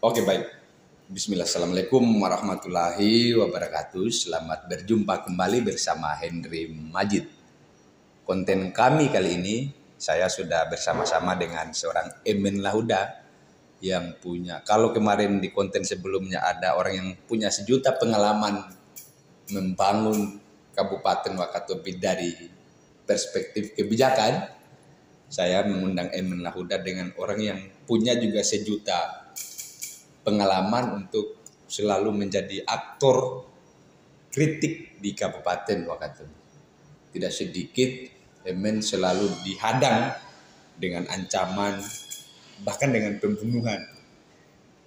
Oke, baik. Bismillah. Assalamualaikum warahmatullahi wabarakatuh. Selamat berjumpa kembali bersama Henry Majid. Konten kami kali ini, saya sudah bersama-sama dengan seorang Emen Lahuda yang punya, kalau kemarin di konten sebelumnya ada orang yang punya sejuta pengalaman membangun Kabupaten Wakatobi dari perspektif kebijakan, saya mengundang Emen Lahuda dengan orang yang punya juga sejuta pengalaman untuk selalu menjadi aktor kritik di Kabupaten Wakatobi. Tidak sedikit Emen selalu dihadang dengan ancaman, bahkan dengan pembunuhan.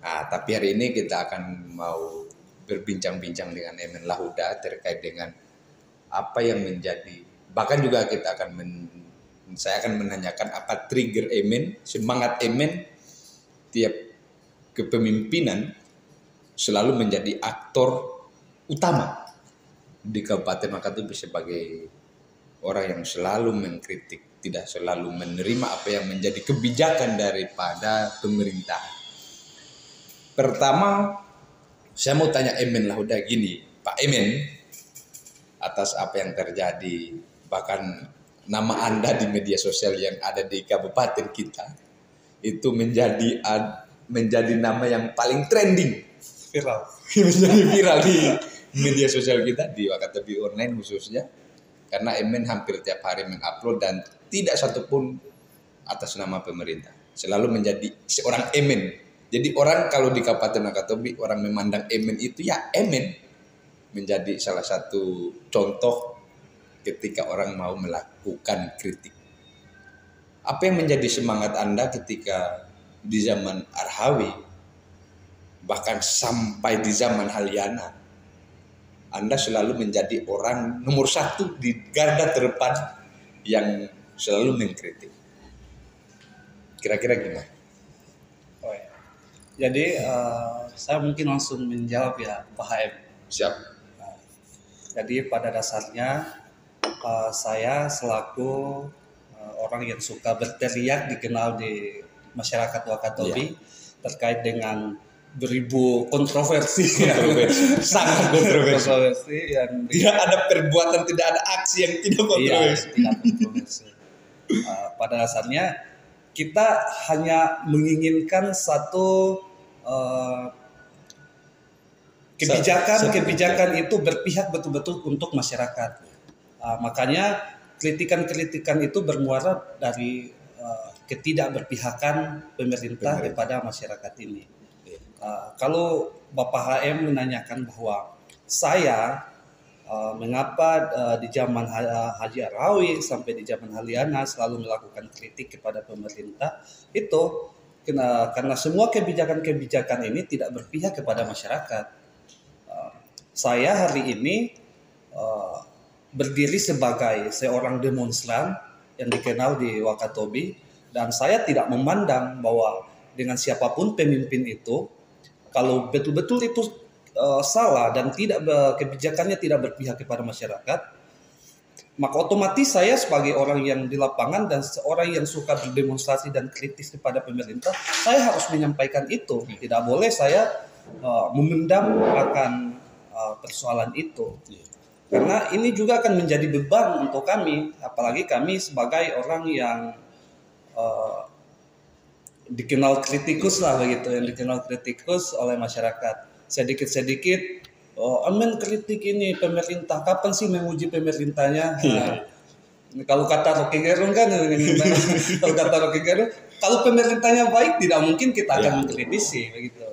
Nah, tapi hari ini kita akan mau berbincang-bincang dengan Emen Lahuda terkait dengan apa yang menjadi, bahkan juga kita akan saya akan menanyakan apa trigger Emen, semangat Emen tiap kepemimpinan selalu menjadi aktor utama di Kabupaten Wakatobi sebagai orang yang selalu mengkritik, tidak selalu menerima apa yang menjadi kebijakan daripada pemerintah. Pertama, saya mau tanya Emen Lahuda gini, Pak Emen, atas apa yang terjadi, bahkan nama Anda di media sosial yang ada di kabupaten kita itu menjadi nama yang paling trending, viral, menjadi viral di media sosial kita di Wakatobi Online khususnya, karena Emen hampir tiap hari mengupload dan tidak satupun atas nama pemerintah, selalu menjadi seorang Emen. Jadi orang kalau di Kabupaten Wakatobi orang memandang Emen itu ya Emen, menjadi salah satu contoh ketika orang mau melakukan kritik. Apa yang menjadi semangat Anda ketika di zaman Arhawi, bahkan sampai di zaman Halyana, Anda selalu menjadi orang nomor satu di garda terdepan yang selalu mengkritik? Kira-kira gimana? Oh, ya. Jadi saya mungkin langsung menjawab ya Pak HM. Siap. Jadi pada dasarnya saya selaku orang yang suka berteriak, dikenal di masyarakat Wakatobi terkait dengan beribu kontroversi. Sangat kontroversi yang tidak ada perbuatan, tidak ada aksi yang tidak kontroversi. Tidak kontroversi. Pada dasarnya kita hanya menginginkan satu kebijakan itu berpihak betul-betul untuk masyarakat. Makanya kritikan-kritikan itu bermuara dari ketidakberpihakan pemerintah kepada masyarakat ini. Kalau Bapak HM menanyakan bahwa saya mengapa di zaman Haji Arhawi sampai di zaman Halyana selalu melakukan kritik kepada pemerintah, itu karena semua kebijakan-kebijakan ini tidak berpihak kepada masyarakat. Saya hari ini berdiri sebagai seorang demonstran yang dikenal di Wakatobi, dan saya tidak memandang bahwa dengan siapapun pemimpin itu, kalau betul-betul itu salah dan kebijakannya tidak berpihak kepada masyarakat, maka otomatis saya sebagai orang yang di lapangan dan seorang yang suka berdemonstrasi dan kritis kepada pemerintah, saya harus menyampaikan itu. Tidak boleh saya memendam akan persoalan itu. Karena ini juga akan menjadi beban untuk kami, apalagi kami sebagai orang yang dikenal kritikus lah begitu, yang dikenal kritikus oleh masyarakat. Sedikit-sedikit, Emen kritik ini pemerintah, kapan sih menguji pemerintahnya? Kalau kata Rocky Gerung kan, kalau pemerintahnya baik tidak mungkin kita akan mengkritisi begitu.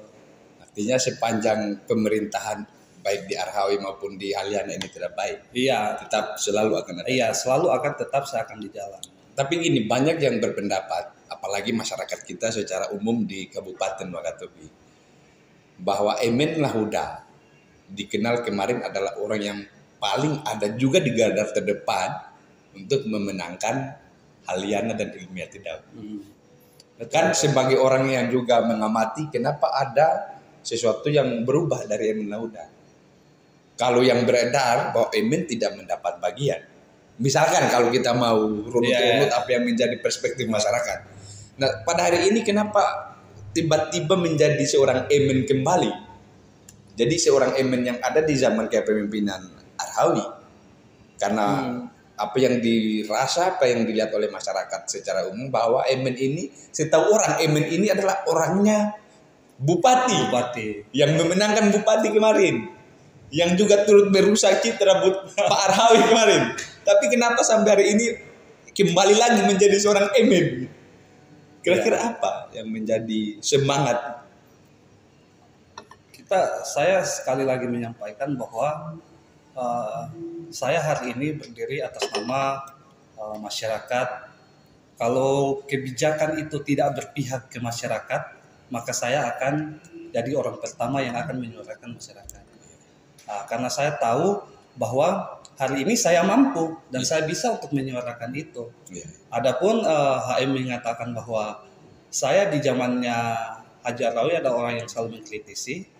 Artinya sepanjang pemerintahan baik di Arhawi maupun di Halyana ini tidak baik, tetap selalu akan ada. Selalu akan tetap saya akan di jalan. Tapi gini, banyak yang berpendapat, apalagi masyarakat kita secara umum di Kabupaten Wakatobi, bahwa Emen Lahuda dikenal kemarin adalah orang yang paling ada juga di garda terdepan untuk memenangkan Halyana dan Ilmiah Tidau. Kan sebagai orang yang juga mengamati, kenapa ada sesuatu yang berubah dari Emen Lahuda? Kalau yang beredar bahwa Emen tidak mendapat bagian, misalkan kalau kita mau runut apa yang menjadi perspektif masyarakat. Nah, pada hari ini kenapa tiba-tiba menjadi seorang emen kembali. Jadi seorang emen yang ada di zaman kepemimpinan Arhawi, karena apa yang dirasa, apa yang dilihat oleh masyarakat secara umum, bahwa emen ini, setahu orang, emen ini adalah orangnya bupati yang memenangkan bupati kemarin, yang juga turut merusak citra Pak Arhawi kemarin. Tapi kenapa sampai hari ini kembali lagi menjadi seorang emen? Kira-kira apa yang menjadi semangat? Saya sekali lagi menyampaikan bahwa saya hari ini berdiri atas nama masyarakat. Kalau kebijakan itu tidak berpihak ke masyarakat, maka saya akan jadi orang pertama yang akan menyuarakan masyarakat. Karena saya tahu bahwa hari ini saya mampu dan saya bisa untuk menyuarakan itu. Adapun HM mengatakan bahwa saya di zamannya Haji Arhawi ada orang yang selalu mengkritisi,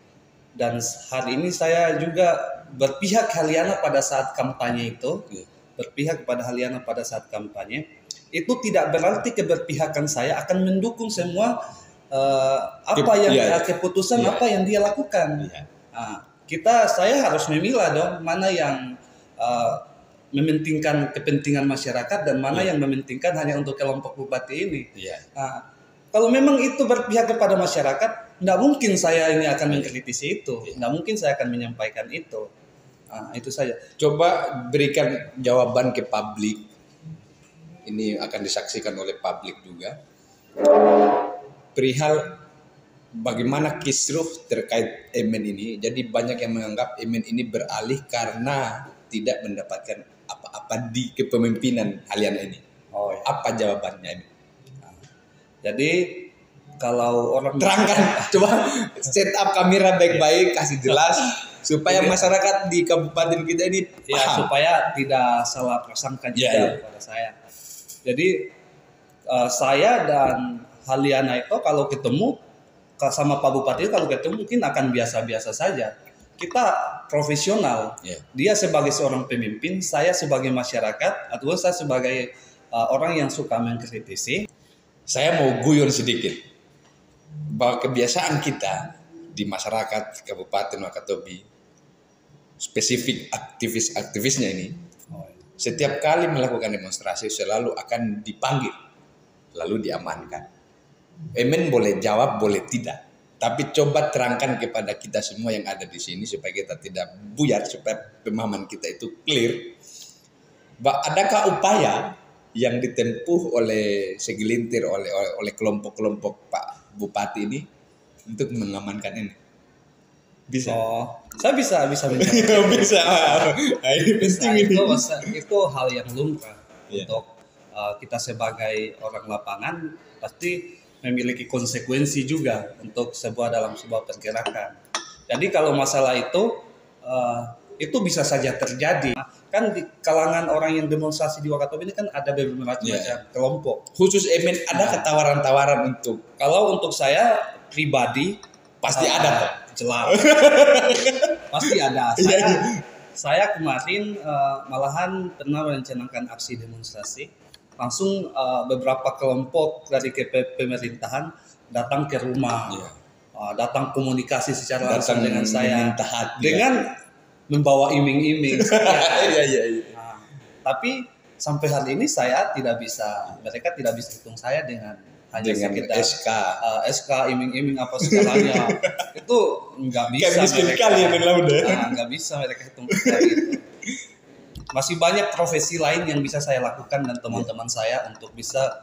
dan hari ini saya juga berpihak Haliana pada saat kampanye itu, berpihak kepada Haliana pada saat kampanye. Itu tidak berarti keberpihakan saya akan mendukung semua keputusan apa yang dia lakukan. Saya harus memilah dong mana yang mementingkan kepentingan masyarakat dan mana yang mementingkan hanya untuk kelompok bupati ini. Kalau memang itu berpihak kepada masyarakat, tidak mungkin saya ini akan mengkritisi itu, tidak mungkin saya akan menyampaikan itu. Itu saja. Coba berikan jawaban ke publik. Ini akan disaksikan oleh publik juga. Perihal bagaimana kisruh terkait emen ini. Jadi banyak yang menganggap emen ini beralih karena tidak mendapatkan apa-apa di kepemimpinan Haliana ini. Apa jawabannya ini? Jadi kalau orang terangkan, coba set up kamera baik-baik, kasih jelas supaya masyarakat di kabupaten kita ini paham. Supaya tidak salah prasangka juga kepada saya. Jadi saya dan Haliana itu kalau ketemu sama Pak Bupati, kalau ketemu mungkin akan biasa-biasa saja. Kita profesional. Dia sebagai seorang pemimpin, saya sebagai masyarakat, atau saya sebagai orang yang suka mengkritisi. Saya mau guyon sedikit bahwa kebiasaan kita di masyarakat Kabupaten Wakatobi, spesifik aktivis-aktivisnya ini, setiap kali melakukan demonstrasi selalu akan dipanggil, lalu diamankan. Emen boleh jawab, boleh tidak. Tapi coba terangkan kepada kita semua yang ada di sini supaya kita tidak buyar, supaya pemahaman kita itu clear. Adakah upaya yang ditempuh oleh segelintir oleh kelompok-kelompok Pak Bupati ini untuk mengamankan ini? Bisa. Saya bisa menjawab. Bisa. Ini penting ini. Itu hal yang lumrah untuk kita sebagai orang lapangan pasti memiliki konsekuensi juga untuk dalam sebuah pergerakan. Jadi kalau masalah itu bisa saja terjadi. Kan di kalangan orang yang demonstrasi di Wakatobi ini kan ada beberapa macam kelompok. Khusus emen ada tawaran-tawaran untuk? Kalau untuk saya pribadi pasti ada. Jelas. Pasti ada. Saya kemarin malahan pernah merencanakan aksi demonstrasi. Langsung beberapa kelompok dari pemerintahan datang ke rumah. Datang komunikasi secara langsung dengan saya. Dengan membawa iming-iming. Tapi sampai hari ini mereka tidak bisa hitung saya dengan hanya sekitar SK iming-iming apa segalanya. Itu nggak bisa mereka. Nggak bisa mereka hitung itu. Masih banyak profesi lain yang bisa saya lakukan dan teman-teman saya untuk bisa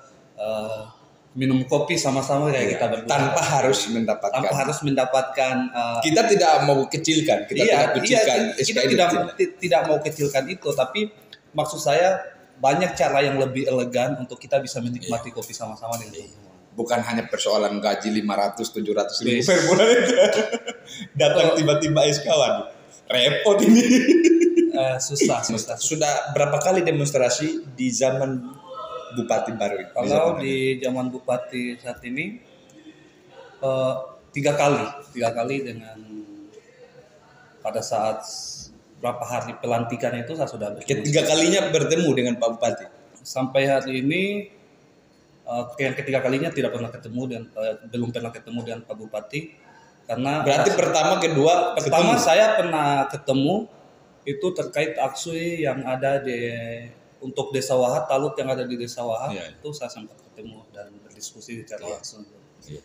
minum kopi sama-sama kayak kita berdua. Tanpa harus mendapatkan. Kita tidak mau kecilkan. Kita tidak mau kecilkan itu, tapi maksud saya banyak cara yang lebih elegan untuk kita bisa menikmati kopi sama-sama dengan teman-teman. Bukan hanya persoalan gaji 500-700 ribu per bulan itu. Datang tiba-tiba SK, waduh, repot ini. Susah. Sudah berapa kali demonstrasi di zaman Bupati baru itu? Kalau di zaman Bupati saat ini 3 kali dengan pada saat berapa hari pelantikan itu saya sudah bertemu. Ketiga kalinya bertemu dengan Pak Bupati. Sampai hari ini yang ketiga kalinya tidak pernah ketemu dan belum pernah ketemu dengan Pak Bupati karena Berarti pertama pertama ketemu. saya pernah ketemu itu terkait aksi yang ada untuk Desa Wahat, talut yang ada di Desa Wahat. Iya. Itu saya sempat ketemu dan berdiskusi secara langsung. Iya.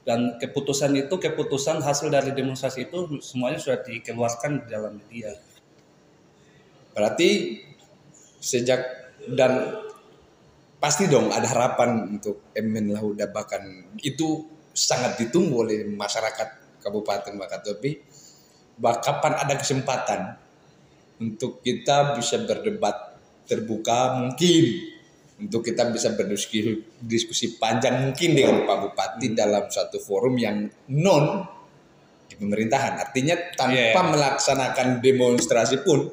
Dan keputusan hasil dari demonstrasi itu semuanya sudah dikeluarkan di dalam media. Berarti sejak dan pasti dong ada harapan untuk Emen Lahuda, bahkan itu sangat ditunggu oleh masyarakat Kabupaten Wakatobi. Kapan ada kesempatan untuk kita bisa berdebat terbuka, mungkin untuk kita bisa berdiskusi panjang mungkin dengan Pak Bupati dalam suatu forum yang non di pemerintahan. Artinya tanpa melaksanakan demonstrasi pun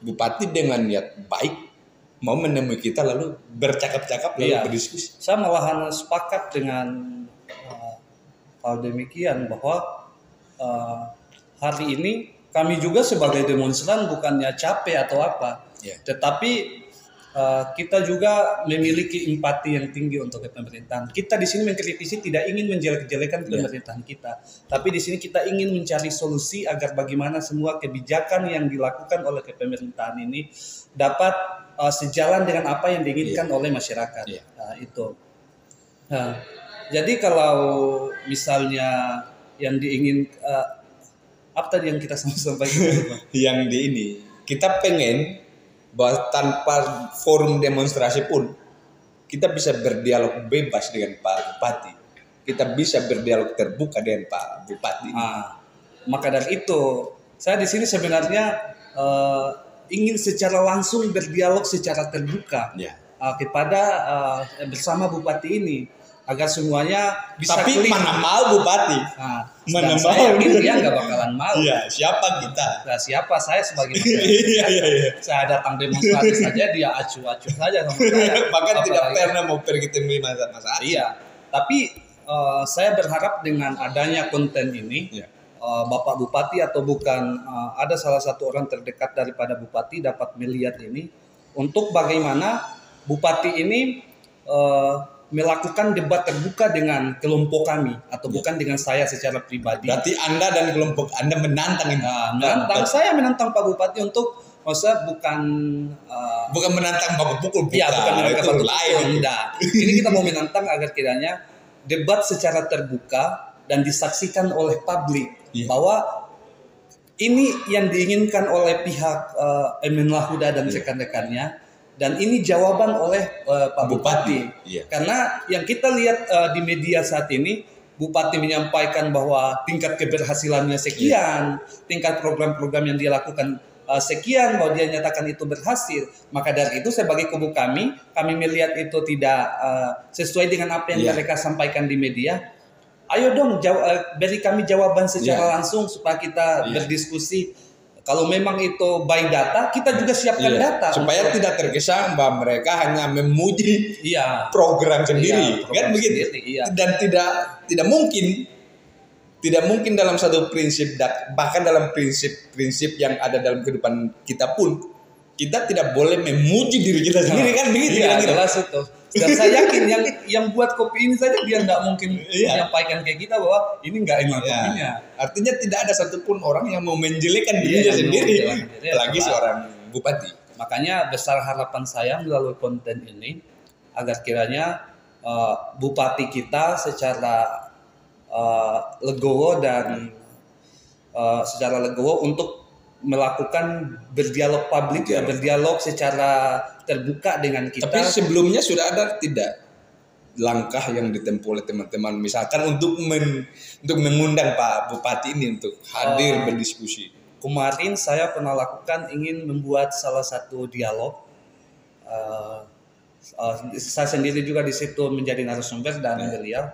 Bupati dengan niat baik mau menemui kita lalu bercakap-cakap lalu berdiskusi. Saya malahan sepakat dengan hal demikian bahwa hari ini kami juga sebagai demonstran bukannya capek atau apa, tetapi kita juga memiliki empati yang tinggi untuk pemerintahan. Kita di sini mengkritisi tidak ingin menjelek-jelekan pemerintahan kita, tapi di sini kita ingin mencari solusi agar bagaimana semua kebijakan yang dilakukan oleh pemerintahan ini dapat sejalan dengan apa yang diinginkan oleh masyarakat. Itu. Nah, jadi kalau misalnya yang diingin apa tadi yang kita sampaikan? Yang di ini kita pengen bahwa tanpa forum demonstrasi pun kita bisa berdialog bebas dengan Pak Bupati. Kita bisa berdialog terbuka dengan Pak Bupati. Maka dari itu saya di sini sebenarnya ingin secara langsung berdialog secara terbuka kepada bersama Bupati ini agar semuanya bisa tapi clear. Mana mau Bupati? Mana mau? Saya yakin dia nggak bakalan mau. Iya, siapa kita? Nah, siapa saya sebagai masyarakat? Saya datang demonstrasi saja dia acuh-acuh saja sama saya. Bahkan tidak pernah mau pergi temui masa. Iya, tapi saya berharap dengan adanya konten ini, Bapak Bupati atau bukan ada salah satu orang terdekat daripada Bupati dapat melihat ini untuk bagaimana Bupati ini melakukan debat terbuka dengan kelompok kami atau bukan dengan saya secara pribadi. Berarti Anda dan kelompok Anda menantang ini. Menantang, saya menantang Pak Bupati untuk bukan menantang baku pukul. Iya, bukan menantang baku pukul. Ini kita mau menantang agar kiranya debat secara terbuka dan disaksikan oleh publik bahwa ini yang diinginkan oleh pihak Emen Lahuda dan rekan-rekannya. Dan ini jawaban oleh Pak Bupati. Karena yang kita lihat di media saat ini, Bupati menyampaikan bahwa tingkat keberhasilannya sekian, tingkat program-program yang dia lakukan sekian, bahwa dia nyatakan itu berhasil. Maka dari itu sebagai kubu kami melihat itu tidak sesuai dengan apa yang mereka sampaikan di media. Ayo dong beri kami jawaban secara langsung supaya kita berdiskusi. Kalau memang itu by data, kita juga siapkan data supaya tidak terkesan bahwa mereka hanya memuji program sendiri, kan begitu. Dan tidak mungkin dalam satu prinsip, bahkan dalam prinsip yang ada dalam kehidupan kita pun kita tidak boleh memuji diri kita sendiri, kan begitu. Jelas itu. Dan saya yakin yang buat kopi ini saja dia nggak mungkin menyampaikan kayak kita bahwa ini nggak enak kopinya. Artinya tidak ada satupun orang yang mau menjelekan dirinya sendiri, apalagi seorang bupati. Makanya besar harapan saya melalui konten ini agar kiranya bupati kita secara legowo dan secara legowo untuk melakukan berdialog publik, berdialog secara terbuka dengan kita. Tapi sebelumnya sudah ada tidak langkah yang ditempuh oleh teman-teman, misalkan untuk mengundang Pak Bupati ini untuk hadir berdiskusi? Kemarin saya pernah lakukan ingin membuat salah satu dialog. Saya sendiri juga di situ menjadi narasumber dan beliau.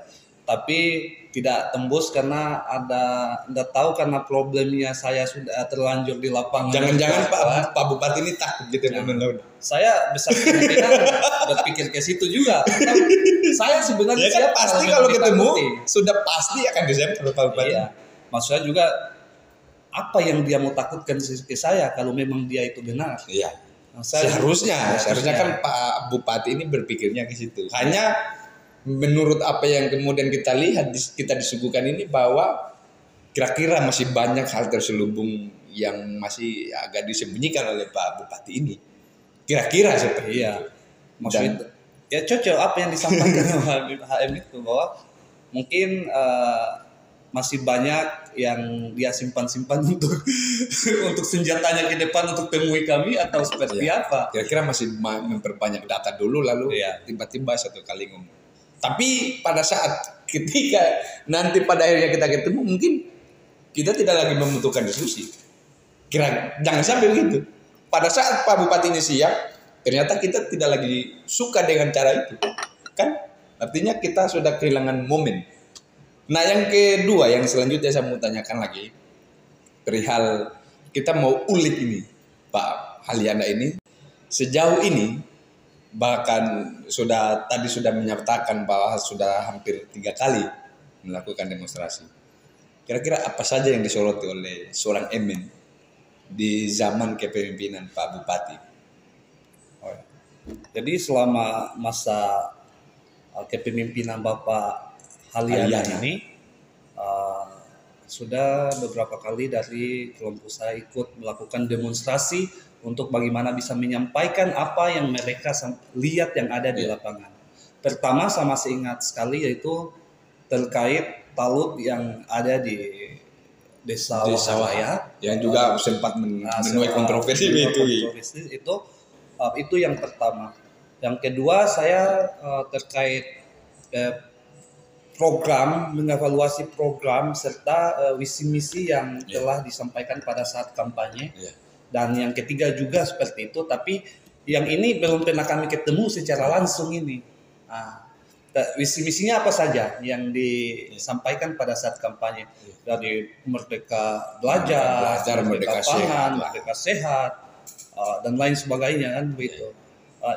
Tapi tidak tembus karena Anda tahu karena problemnya saya sudah terlanjur di lapangan. Jangan-jangan Pak Bupati ini takut gitu ya. Saya besar kemungkinan berpikir ke situ juga. Saya sebenarnya kan pasti kalau ketemu sudah pasti akan disampaikan Pak Bupati. Iya. Maksudnya juga apa yang dia mau takutkan ke saya kalau memang dia itu benar. Iya. Seharusnya kan Pak Bupati ini berpikirnya ke situ. Hanya menurut apa yang kemudian kita lihat, kita disuguhkan ini, bahwa kira-kira masih banyak hal terselubung yang masih agak disembunyikan oleh Pak Bupati ini. Kira-kira seperti Iya. itu. Maksudnya ya cocok apa yang disampaikan oleh HM itu, bahwa mungkin masih banyak yang dia simpan-simpan untuk untuk senjatanya ke depan untuk temui kami, atau seperti apa. Kira-kira masih memperbanyak data dulu, lalu tiba-tiba satu kali ngomong. Tapi pada saat ketika nanti pada akhirnya kita ketemu, mungkin kita tidak lagi membutuhkan diskusi. Jangan sampai begitu. Pada saat Pak Bupati ini siap, ternyata kita tidak lagi suka dengan cara itu. Kan? Artinya kita sudah kehilangan momen. Nah, yang kedua, yang selanjutnya saya mau tanyakan lagi, perihal kita mau ulik ini, Pak Haliana ini, sejauh ini bahkan tadi sudah menyatakan bahwa sudah hampir 3 kali melakukan demonstrasi. Kira-kira apa saja yang disoroti oleh seorang Emen di zaman kepemimpinan Pak Bupati? Jadi selama masa kepemimpinan Bapak Haliana ini sudah beberapa kali dari kelompok saya ikut melakukan demonstrasi untuk bagaimana bisa menyampaikan apa yang mereka lihat yang ada di lapangan. Pertama, sama seingat sekali, yaitu terkait talut yang ada di Desa Wahaya, yang juga sempat menuai kontroversi itu yang pertama. Yang kedua, saya terkait program, mengevaluasi program serta visi misi yang telah disampaikan pada saat kampanye. Dan yang ketiga juga seperti itu, tapi yang ini belum pernah kami ketemu secara langsung ini. Visi misinya apa saja yang disampaikan pada saat kampanye, dari Merdeka Belajar, Merdeka Pangan, Merdeka Sehat, dan lain sebagainya, kan begitu.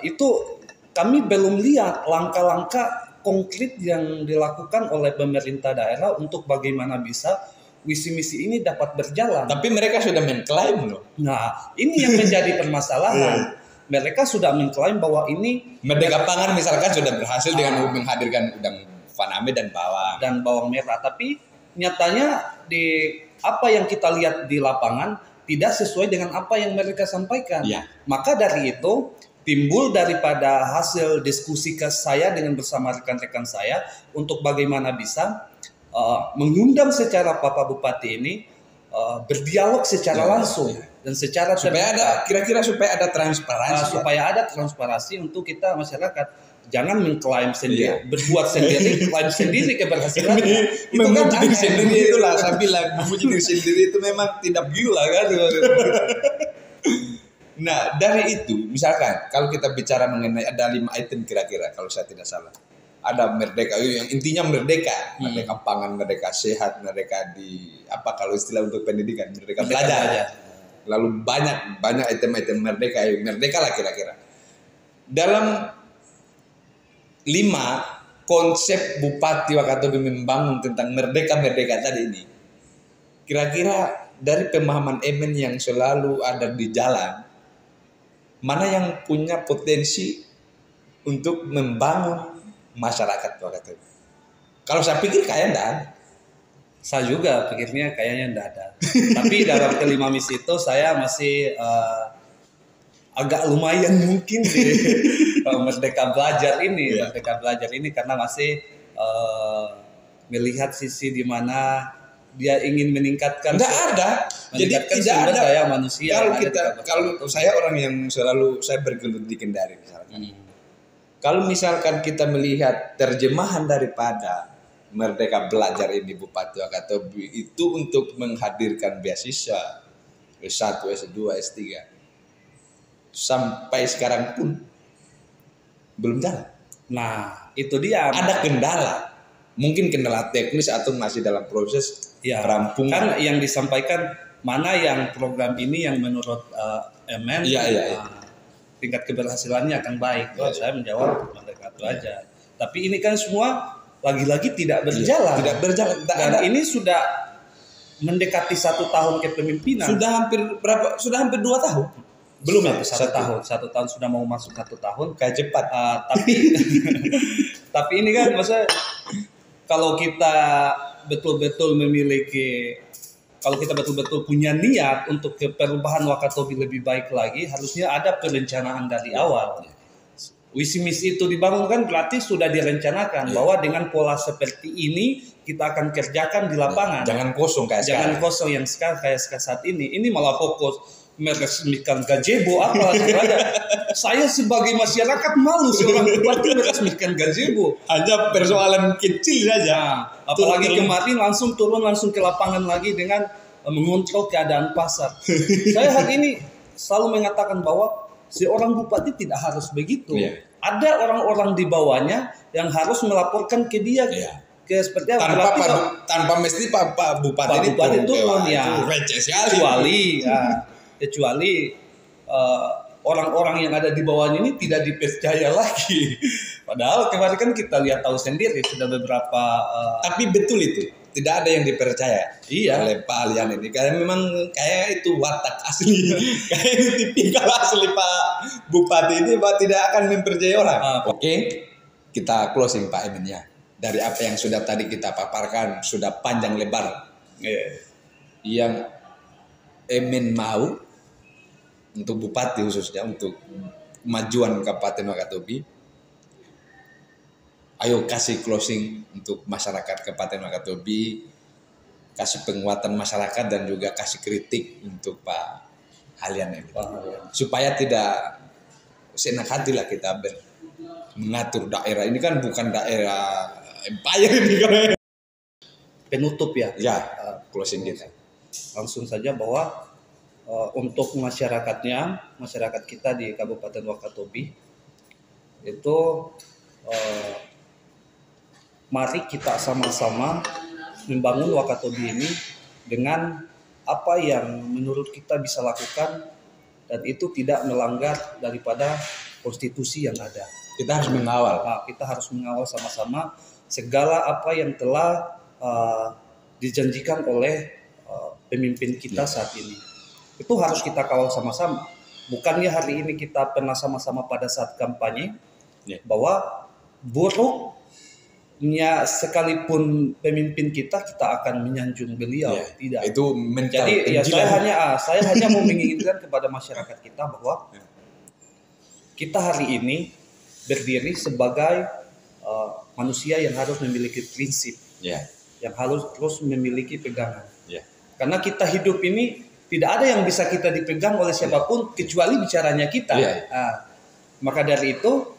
Itu kami belum lihat langkah-langkah konkret yang dilakukan oleh pemerintah daerah untuk bagaimana bisa visi misi ini dapat berjalan. Tapi mereka sudah mengklaim loh. Nah, ini yang menjadi permasalahan. Mereka sudah mengklaim bahwa ini Merdeka Pangan misalkan sudah berhasil dengan menghadirkan udang faname dan bawang merah, tapi nyatanya di apa yang kita lihat di lapangan tidak sesuai dengan apa yang mereka sampaikan. Maka dari itu timbul daripada hasil diskusi saya dengan bersama rekan-rekan saya untuk bagaimana bisa mengundang secara Bapak Bupati ini berdialog secara langsung dan secara supaya ada transparansi, supaya ada transparansi untuk kita masyarakat. Jangan mengklaim sendiri, berbuat sendiri, klaim sendiri keberhasilan. Itu kan diri sendiri, itulah saya bilang, memuji diri sendiri itu memang tidak gila kan. Nah, dari itu misalkan kalau kita bicara mengenai ada 5 item kira-kira kalau saya tidak salah. Ada merdeka, yang intinya merdeka pangan, merdeka sehat, merdeka kalau istilah untuk pendidikan, merdeka belajar. Lalu banyak item-item merdeka lah kira-kira. Dalam 5 konsep Bupati Wakatobi membangun tentang merdeka tadi ini, kira-kira dari pemahaman Emen yang selalu ada di jalan, mana yang punya potensi untuk membangun masyarakat Wakatobi? Kalau saya pikir kayaknya enggak ada. Saya juga pikirnya kayaknya enggak ada. Tapi dalam ke-5 misi itu saya masih agak lumayan mungkin di Merdeka Belajar ini. Merdeka Belajar ini karena masih melihat sisi di mana dia ingin meningkatkan. Enggak ada. Jadi tidak ada daya manusia. Kalau saya orang yang selalu saya bergelut di Kendari misalkan. Kalau misalkan kita melihat terjemahan daripada Merdeka Belajar ini Bupati Wakatobi itu untuk menghadirkan beasiswa S1, S2, S3 sampai sekarang pun belum jalan. Nah, itu dia. Ada kendala. Mungkin kendala teknis atau masih dalam proses perampungan. Kan yang disampaikan mana yang program ini yang menurut Emen tingkat keberhasilannya akan baik. Saya menjawab Merdeka Belajar. Tapi ini kan semua lagi-lagi tidak berjalan. Tidak berjalan. Dan ini sudah mendekati 1 tahun kepemimpinan. Sudah hampir 2 tahun. Belum ya? Satu tahun sudah mau masuk 1 tahun. Kayak cepat. Tapi tapi ini kan maksudnya kalau kita betul-betul punya niat untuk perubahan Wakatobi lebih baik lagi, harusnya ada perencanaan dari awal. Visi misi itu dibangun kan berarti sudah direncanakan bahwa dengan pola seperti ini kita akan kerjakan di lapangan. Jangan kosong kayak Jangan kosong yang sekarang kayak saat ini. Ini malah fokus meresmikan gazebo apa saja. Saya sebagai masyarakat malu seorang bupati meresmikan gazebo. Hanya persoalan kecil saja. Apalagi kemarin langsung turun langsung ke lapangan lagi dengan mengontrol keadaan pasar. Saya hari ini selalu mengatakan bahwa seorang bupati tidak harus begitu. Ada orang-orang di bawahnya yang harus melaporkan ke dia. Ke seperti apa? Tanpa mesti Pak Bupati turun ya. Kecuali orang-orang yang ada di bawahnya ini tidak dipercaya lagi. Padahal kemarin kan kita lihat tahu sendiri sudah beberapa. Tapi betul itu. Tidak ada yang dipercaya oleh Pak Alian ini. Karena memang kayak itu watak asli. Kayak itu tipikal asli Pak Bupati ini bahwa tidak akan mempercayai orang. Oke, kita closing Pak Emen ya. Dari apa yang sudah tadi kita paparkan, sudah panjang lebar. Yang Emen mau untuk Bupati khususnya, untuk kemajuan Kabupaten Wakatobi, ayo kasih closing untuk masyarakat Kabupaten Wakatobi, kasih penguatan masyarakat dan juga kasih kritik untuk Pak Alian ini. Supaya tidak seenak hati lah kita mengatur daerah. Ini kan bukan daerah empire ini kan. Penutup ya. Closing kita. Langsung saja bahwa untuk masyarakat kita di Kabupaten Wakatobi itu mari kita sama-sama membangun Wakatobi ini dengan apa yang menurut kita bisa lakukan dan itu tidak melanggar daripada konstitusi yang ada. Kita harus mengawal. Kita harus mengawal sama-sama segala apa yang telah dijanjikan oleh pemimpin kita saat ini. Itu harus kita kawal sama-sama. Bukannya hari ini kita pernah sama-sama pada saat kampanye bahwa buruknya sekalipun pemimpin kita akan menyanjung beliau. Tidak. Itu jadi saya hanya mau menginginkan kepada masyarakat kita bahwa kita hari ini berdiri sebagai manusia yang harus memiliki prinsip, yang harus terus memiliki pegangan. Karena kita hidup ini tidak ada yang bisa kita dipegang oleh siapapun kecuali bicaranya kita. Maka dari itu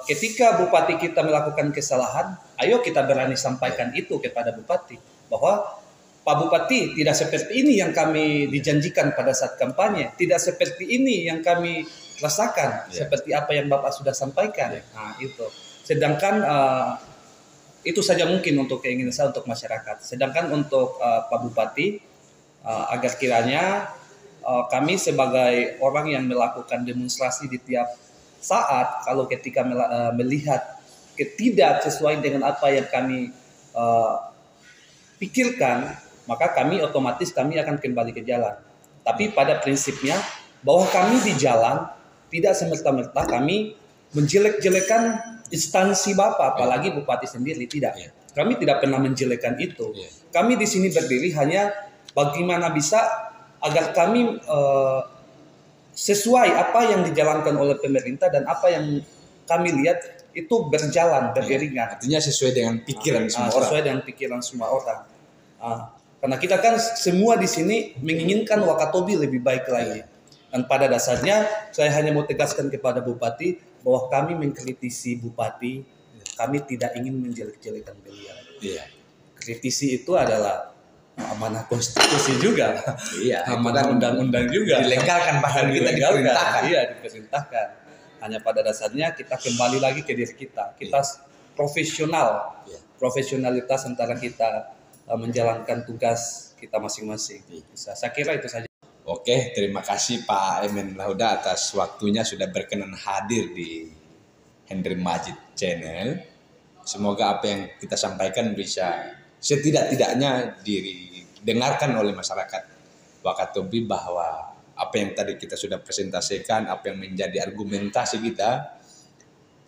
ketika bupati kita melakukan kesalahan, ayo kita berani sampaikan itu kepada bupati bahwa Pak Bupati tidak seperti ini yang kami dijanjikan pada saat kampanye, tidak seperti ini yang kami rasakan, seperti apa yang Bapak sudah sampaikan. Itu. Sedangkan itu saja mungkin untuk keinginan saya untuk masyarakat. Sedangkan untuk Pak Bupati agar kiranya kami sebagai orang yang melakukan demonstrasi di tiap saat, kalau ketika melihat ketidak sesuai dengan apa yang kami pikirkan, maka kami akan kembali ke jalan. Tapi pada prinsipnya bahwa kami di jalan tidak semerta-merta kami menjelek-jelekan instansi Bapak, apalagi Bupati sendiri, tidak. Kami tidak pernah menjelekan itu. Kami di sini berdiri hanya bagaimana bisa agar kami sesuai apa yang dijalankan oleh pemerintah dan apa yang kami lihat itu berjalan beriringan. Artinya sesuai dengan pikiran semua orang. Sesuai dengan pikiran semua orang. Karena kita kan semua di sini menginginkan Wakatobi lebih baik lagi. Dan pada dasarnya saya hanya mau tegaskan kepada Bupati bahwa kami mengkritisi Bupati, kami tidak ingin menjelek-jelekan beliau. Kritisi itu adalah amanah konstitusi juga. Amanah undang-undang juga. Dilegalkan bahkan kita diperintahkan. Diperintahkan. Hanya pada dasarnya kita kembali lagi ke diri kita. Kita profesional. Profesionalitas antara kita menjalankan tugas kita masing-masing. Saya kira itu saja. Oke, terima kasih Pak Emen Lauda atas waktunya sudah berkenan hadir di Hendrim Majid Channel. Semoga apa yang kita sampaikan bisa setidak-tidaknya didengarkan oleh masyarakat Wakatobi bahwa apa yang tadi kita sudah presentasikan, apa yang menjadi argumentasi kita,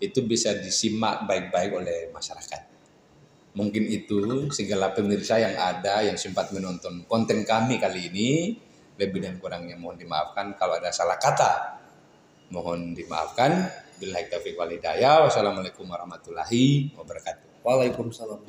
itu bisa disimak baik-baik oleh masyarakat. Mungkin itu segala pemirsa yang ada yang sempat menonton konten kami kali ini, lebih dan kurangnya mohon dimaafkan. Kalau ada salah kata, mohon dimaafkan. Billahi taufiq wal hidayah. Wassalamualaikum warahmatullahi wabarakatuh. Waalaikumsalam.